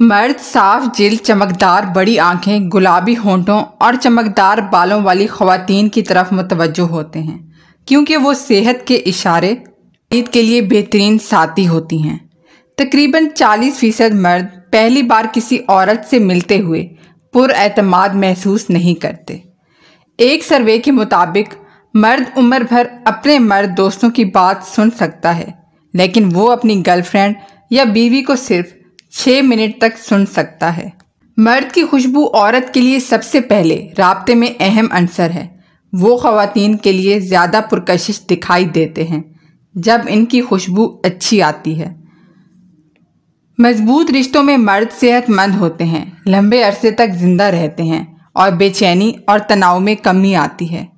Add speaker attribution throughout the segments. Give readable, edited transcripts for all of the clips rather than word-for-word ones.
Speaker 1: मर्द साफ जिल्द, चमकदार बड़ी आंखें, गुलाबी होंठों और चमकदार बालों वाली ख्वातीन की तरफ मुतवज्जो होते हैं क्योंकि वो सेहत के इशारे ईद के लिए बेहतरीन साथी होती हैं। तकरीबन 40% मर्द पहली बार किसी औरत से मिलते हुए पुरएतमाद महसूस नहीं करते। एक सर्वे के मुताबिक मर्द उम्र भर अपने मर्द दोस्तों की बात सुन सकता है, लेकिन वो अपनी गर्लफ्रेंड या बीवी को सिर्फ 6 मिनट तक सुन सकता है। मर्द की खुशबू औरत के लिए सबसे पहले राब्ते में अहम अंसर है। वो ख्वातीन के लिए ज़्यादा पुरकशिश दिखाई देते हैं जब इनकी खुशबू अच्छी आती है। मजबूत रिश्तों में मर्द सेहतमंद होते हैं, लंबे अरसे तक जिंदा रहते हैं और बेचैनी और तनाव में कमी आती है।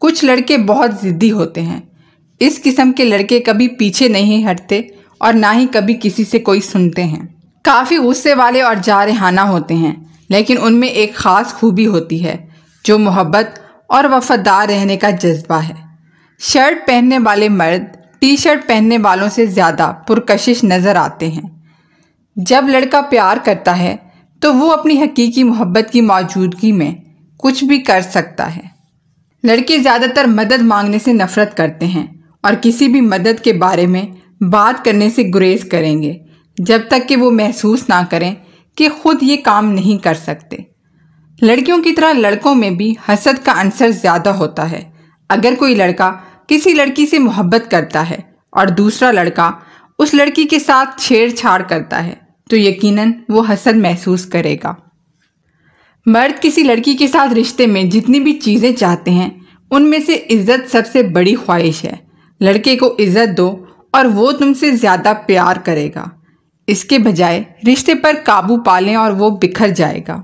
Speaker 1: कुछ लड़के बहुत ज़िद्दी होते हैं। इस किस्म के लड़के कभी पीछे नहीं हटते और ना ही कभी किसी से कोई सुनते हैं। काफ़ी गुस्से वाले और जारहाना होते हैं, लेकिन उनमें एक ख़ास खूबी होती है जो मोहब्बत और वफादार रहने का जज्बा है। शर्ट पहनने वाले मर्द टी शर्ट पहनने वालों से ज़्यादा पुरकशिश नज़र आते हैं। जब लड़का प्यार करता है तो वो अपनी हकीकी मोहब्बत की मौजूदगी में कुछ भी कर सकता है। लड़के ज़्यादातर मदद मांगने से नफ़रत करते हैं और किसी भी मदद के बारे में बात करने से गुरेज करेंगे जब तक कि वो महसूस ना करें कि खुद ये काम नहीं कर सकते। लड़कियों की तरह लड़कों में भी हसद का अंसर ज़्यादा होता है। अगर कोई लड़का किसी लड़की से मोहब्बत करता है और दूसरा लड़का उस लड़की के साथ छेड़छाड़ करता है तो यकीनन वो हसद महसूस करेगा। मर्द किसी लड़की के साथ रिश्ते में जितनी भी चीज़ें चाहते हैं उनमें से इज्जत सबसे बड़ी ख्वाहिश है। लड़के को इज्जत दो और वो तुमसे ज़्यादा प्यार करेगा। इसके बजाय रिश्ते पर काबू पालें और वो बिखर जाएगा।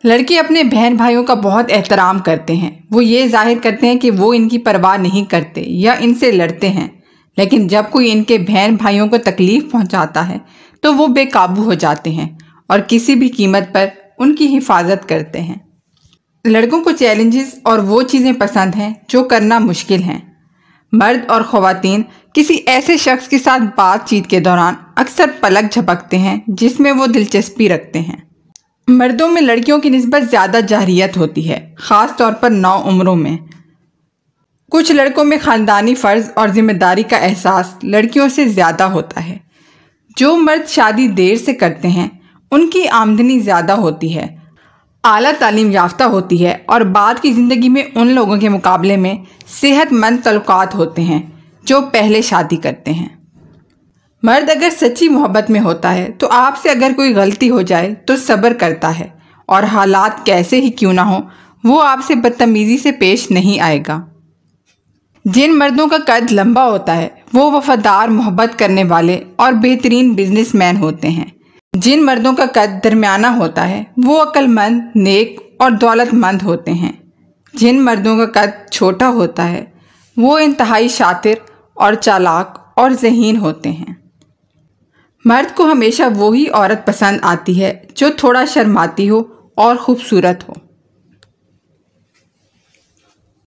Speaker 1: लड़के अपने बहन भाइयों का बहुत एहतराम करते हैं। वो ये जाहिर करते हैं कि वो इनकी परवाह नहीं करते या इनसे लड़ते हैं, लेकिन जब कोई इनके बहन भाइयों को तकलीफ़ पहुंचाता है तो वो बेकाबू हो जाते हैं और किसी भी कीमत पर उनकी हिफाजत करते हैं। लड़कों को चैलेंजेस और वो चीज़ें पसंद हैं जो करना मुश्किल हैं। मर्द और ख्वातीन किसी ऐसे शख्स के साथ बातचीत के दौरान अक्सर पलक झपकते हैं जिसमें वो दिलचस्पी रखते हैं। मर्दों में लड़कियों की निस्बत ज़्यादा जाहिरियत होती है, ख़ास तौर पर नौ उम्रों में। कुछ लड़कों में ख़ानदानी फ़र्ज़ और ज़िम्मेदारी का एहसास लड़कियों से ज़्यादा होता है। जो मर्द शादी देर से करते हैं उनकी आमदनी ज़्यादा होती है, आला तालीम याफ्ता होती है और बाद की ज़िंदगी में उन लोगों के मुकाबले में सेहतमंद तल्लुकात होते हैं जो पहले शादी करते हैं। मर्द अगर सच्ची मोहब्बत में होता है तो आपसे अगर कोई गलती हो जाए तो सब्र करता है और हालात कैसे ही क्यों ना हो वो आपसे बदतमीज़ी से पेश नहीं आएगा। जिन मर्दों का कद लंबा होता है वो वफादार, मोहब्बत करने वाले और बेहतरीन बिजनेसमैन होते हैं। जिन मर्दों का कद दरमियाना होता है वो अक्लमंद, नेक और दौलतमंद होते हैं। जिन मर्दों का कद छोटा होता है वो इंतहाई शातिर और चालाक और ज़हीन होते हैं। मर्द को हमेशा वही औरत पसंद आती है जो थोड़ा शर्माती हो और ख़ूबसूरत हो।